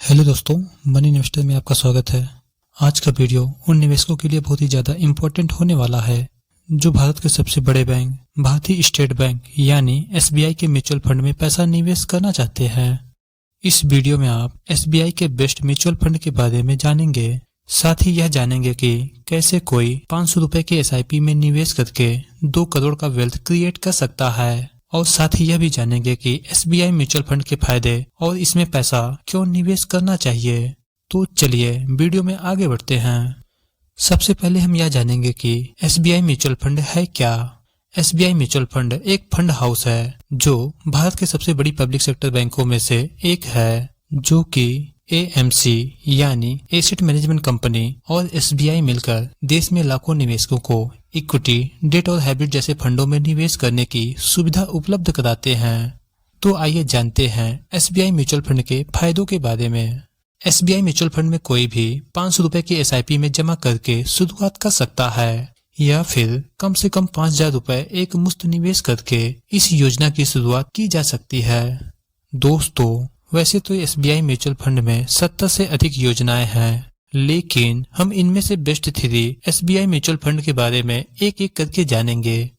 Hello दोस्तों, money investor में आपका स्वागत है। आज का वीडियो उन निवेशकों के लिए बहुत ही ज़्यादा इम्पोर्टेंट होने वाला है जो भारत के सबसे बड़े बैंक भारतीय स्टेट बैंक यानी एसबीआई के म्यूचुअल फंड में पैसा निवेश करना चाहते हैं। इस वीडियो में आप एसबीआई के बेस्ट म्यूचुअल फंड के बारे में जानेंगे। साथ ही यह जानेंगे कि कैसे कोई 500 रुपए के एसआईपी में निवेश करके 2 करोड़ का वेल्थ क्रिएट कर सकता है। और साथ ही यह भी जानेंगे कि एसबीआई म्यूचुअल फंड के फायदे और इसमें पैसा क्यों निवेश करना चाहिए। तो चलिए वीडियो में आगे बढ़ते हैं। सबसे पहले हम यह जानेंगे कि एसबीआई म्यूचुअल फंड है क्या। एसबीआई म्यूचुअल फंड एक फंड हाउस है जो भारत के सबसे बड़ी पब्लिक सेक्टर बैंकों में से एक है, जो कि एएमसी यानी एसेट मैनेजमेंट कंपनी और एसबीआई मिलकर देश में लाखों निवेशकों को इक्विटी, डेट और हाइब्रिड जैसे फंडों में निवेश करने की सुविधा उपलब्ध कराते हैं। तो आइए जानते हैं एसबीआई म्यूचुअल फंड के फायदों के बारे में। एसबीआई म्यूचुअल फंड में कोई भी 500 रुपए की एसआईपी में जमा करके शुरुआत कर सकता है या फिर कम से कम 5000 रुपए एक मुफ्त निवेश करके इस योजना की शुरुआत की जा सकती है। दोस्तों, वैसे तो एसबीआई म्यूचुअल फंड में 70 से अधिक योजनाएं हैं, लेकिन हम इनमें से बेस्ट 3 एसबीआई म्यूचुअल फंड के बारे में एक एक करके जानेंगे।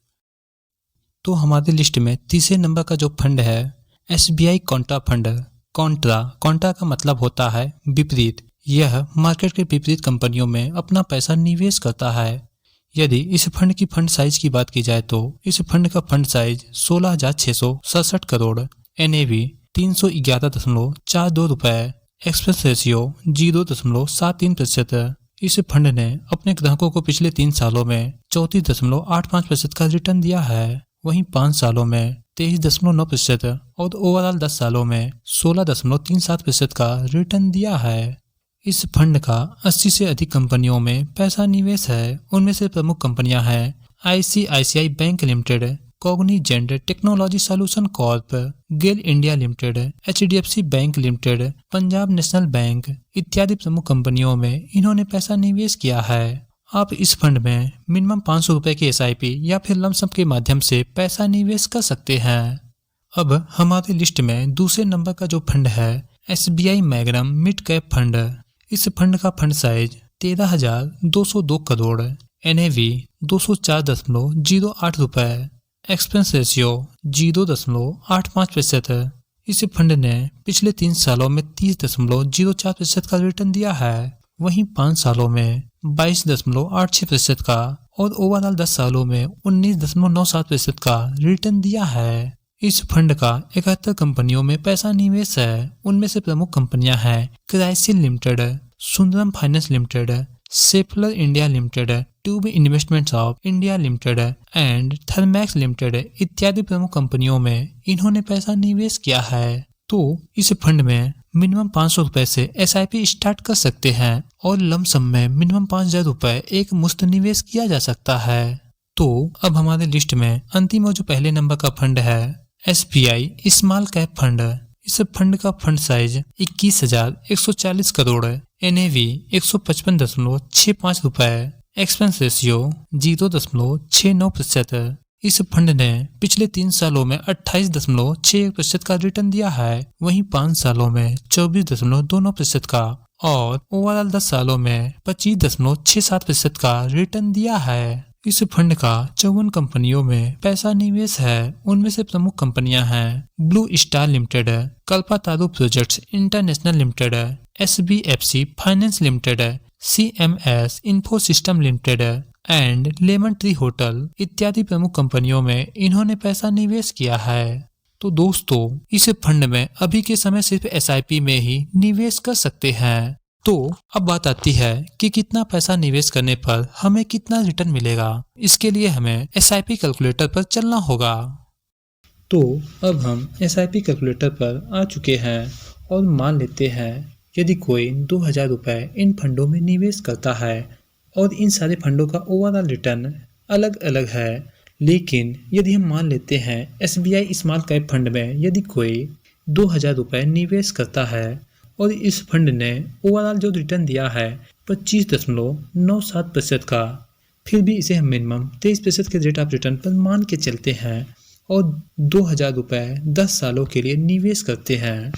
तो हमारी लिस्ट में तीसरे नंबर का जो फंड है एसबीआई कॉन्ट्रा फंड। कॉन्ट्रा का मतलब होता है विपरीत। यह मार्केट के विपरीत कंपनियों में अपना पैसा निवेश करता है। यदि इस फंड की फंड साइज की बात की जाए तो इस फंड का फंड साइज 16,667 करोड़, एनएवी 311.42 रुपए, एक्सपेंस रेशियो 0.73%। इस फंड ने अपने ग्राहकों को पिछले 3 सालों में 34.85% का रिटर्न दिया है, वहीं 5 सालों में 23.9% और ओवरऑल 10 सालों में 16.37% का रिटर्न दिया है। इस फंड का 80 से अधिक कंपनियों में पैसा निवेश है। उनमें से प्रमुख कंपनियां हैं ICICI bank limited, Cognizant technology solution corp, GAIL India limited, HDFC bank limited, Punjab national bank इत्यादि प्रमुख कंपनियों में इन्होंने पैसा निवेश किया है। आप इस फंड में मिनिमम 500 रुपए की एसआईपी या फिर लमसम के माध्यम से पैसा निवेश कर सकते हैं। अब हमारी लिस्ट में दूसरे नंबर का जो फंड है SBI magnum mid cap fund. इस फंड का फंड साइज 13,202 करोड़, एनएवी 204.08 रुपए, एक्सपेंस रेशियो 0.85% है। इस फंड ने पिछले 3 सालों में 30.04% का रिटर्न दिया है, वहीं 5 सालों में 22.86% का और ओवरऑल 10 सालों में 19.97% का रिटर्न दिया है। इस फंड का 71 कंपनियों में पैसा निवेश है। उनमें से प्रमुख कंपनियां हैं CRISIL limited, Sundaram finance limited, सेफलर India limited, tube investments of India limited and Thermax limited इत्यादि प्रमुख कंपनियों में इन्होंने पैसा निवेश किया है। तो इस फंड में मिनिमम 500 रुपए से एसआईपी स्टार्ट कर सकते हैं और लमसम में मिनिमम 5,000 रुपए एक मुफ्त निवेश किया जा सकता है। तो अब हमारे लिस्ट में अंतिम और जो पहले नंबर का फंड है एसबीआई स्मॉल कैप फंड। इस फंड का फंड साइज 21,140 करोड़, एनएवी 155.65 रुपए, एक्सपेंस रेशियो 0.69%। इस फंड ने पिछले 3 सालों में 28.61% का रिटर्न दिया है, वहीं 5 सालों में 24.27% का और ओवरऑल 10 सालों में 25.67% का रिटर्न दिया है। इस फंड का 54 कंपनियों में पैसा निवेश है। उनमें से प्रमुख कंपनियां हैं blue star limited, Kalpataru projects international limited, SBFC finance limited, CMS info system limited and Lemon Tree hotel इत्यादि प्रमुख कंपनियों में इन्होंने पैसा निवेश किया है। तो दोस्तों, इस फंड में अभी के समय सिर्फ एसआईपी में ही निवेश कर सकते हैं। तो अब बात आती है कि कितना पैसा निवेश करने पर हमें कितना रिटर्न मिलेगा। इसके लिए हमें एसआईपी कैलकुलेटर पर चलना होगा। तो अब हम एसआईपी कैलकुलेटर पर आ चुके हैं और मान लेते हैं यदि कोई 2,000 रुपए इन फंडों में निवेश करता है और इन सारे फंडों का ओवरऑल रिटर्न अलग अलग है, लेकिन यदि हम मान लेते हैं एसबीआई स्मॉल कैप फंड में यदि कोई 2,000 रुपए निवेश करता है और इस फंड ने ओवरऑल जो रिटर्न दिया है 25.97% का, फिर भी इसे हम मिनिमम 23% के रेट ऑफ रिटर्न पर मान के चलते हैं और 2,000 रुपए 10 सालों के लिए निवेश करते हैं,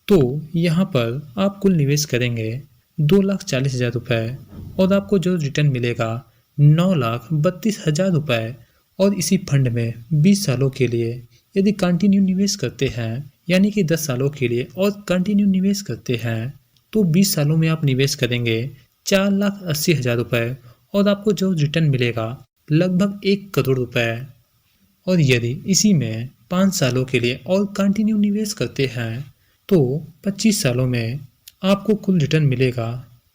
तो यहाँ पर आप कुल निवेश करेंगे 2,40,000 रुपये और आपको जो रिटर्न मिलेगा 9,32,000 रुपये। और इसी फंड में 20 सालों के लिए यदि कंटिन्यू निवेश करते हैं, यानी कि 10 सालों के लिए और कंटिन्यू निवेश करते हैं, तो 20 सालों में आप निवेश करेंगे 4,80,000 रुपये और आपको जो रिटर्न मिलेगा लगभग 1 करोड़ रुपये। और यदि इसी में 5 सालों के लिए और कंटिन्यू निवेश करते हैं, तो 25 सालों में आपको कुल रिटर्न मिलेगा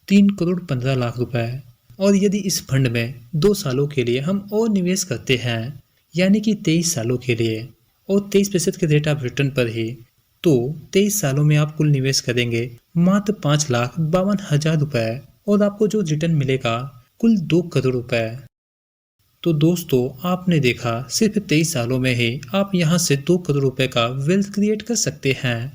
3,15,00,000 रुपये। और यदि इस फंड में 2 सालों के लिए हम और निवेश करते हैं, यानी कि 23 सालों के लिए और 23% के रेट ऑफ रिटर्न पर ही, तो 23 सालों में आप कुल निवेश करेंगे मात्र 5,52,000 रुपये और आपको जो रिटर्न मिलेगा कुल 2 करोड़ रुपये। तो दोस्तों, आपने देखा सिर्फ 23 सालों में ही आप यहाँ से 2 करोड़ रुपए का वेल्थ क्रिएट कर सकते हैं।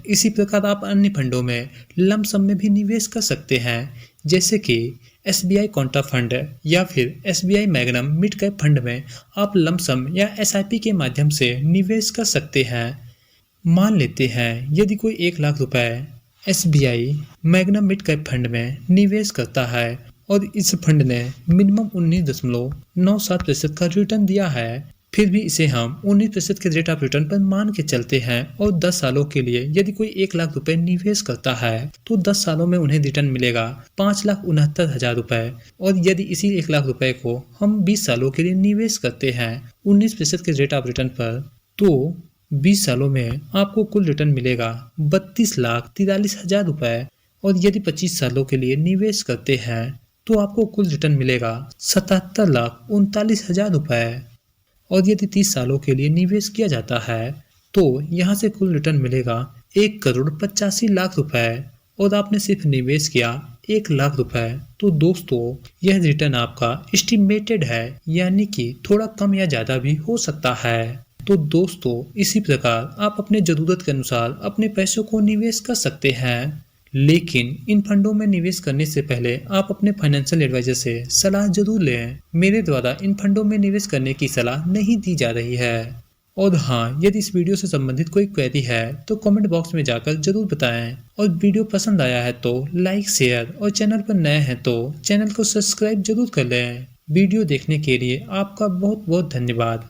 इसी प्रकार आप अन्य फंडों में लमसम में भी निवेश कर सकते हैं, जैसे कि SBI कोंटा फंड या फिर SBI magnum mid cap fund में आप लमसम या SIP के माध्यम से निवेश कर सकते हैं। मान लेते हैं यदि कोई 1,00,000 रुपए SBI magnum mid cap fund में निवेश करता है और इस फंड ने मिनिमम 19.97% का रिटर्न दिया है, फिर भी इसे हम 19% के रेट ऑफ रिटर्न पर मान के चलते हैं। और 10 सालों के लिए यदि कोई 1,00,000 रुपए निवेश करता है, तो 10 सालों में उन्हें रिटर्न मिलेगा 5,69,000 रुपए। और यदि इसी 1,00,000 रुपए को हम 20 सालों के लिए निवेश करते हैं 19% के रेट ऑफ रिटर्न पर, तो 20 सालों में आपको कुल रिटर्न मिलेगा 32,43,000 रुपए। और यदि 25 सालों के लिए निवेश करते हैं, तो आपको कुल रिटर्न मिलेगा 77,39,000 रुपए। और यदि 30 सालों के लिए निवेश किया जाता है, तो यहाँ से कुल रिटर्न मिलेगा 1,85,00,000 रुपए और आपने सिर्फ निवेश किया 1,00,000 रुपए। तो दोस्तों, यह रिटर्न आपका एस्टिमेटेड है, यानी कि थोड़ा कम या ज़्यादा भी हो सकता है। तो दोस्तों, इसी प्रकार आप अपने ज़रूरत के अनुसार अपने पैसों को निवेश कर सकते हैं, लेकिन इन फंडों में निवेश करने से पहले आप अपने फाइनेंशियल एडवाइजर से सलाह जरूर लें। मेरे द्वारा इन फंडों में निवेश करने की सलाह नहीं दी जा रही है। और हाँ, यदि इस वीडियो से संबंधित कोई क्वेरी है तो कमेंट बॉक्स में जाकर जरूर बताएं। और वीडियो पसंद आया है तो लाइक, शेयर और चैनल पर नए हैं तो चैनल को सब्सक्राइब जरूर कर लें। वीडियो देखने के लिए आपका बहुत बहुत धन्यवाद।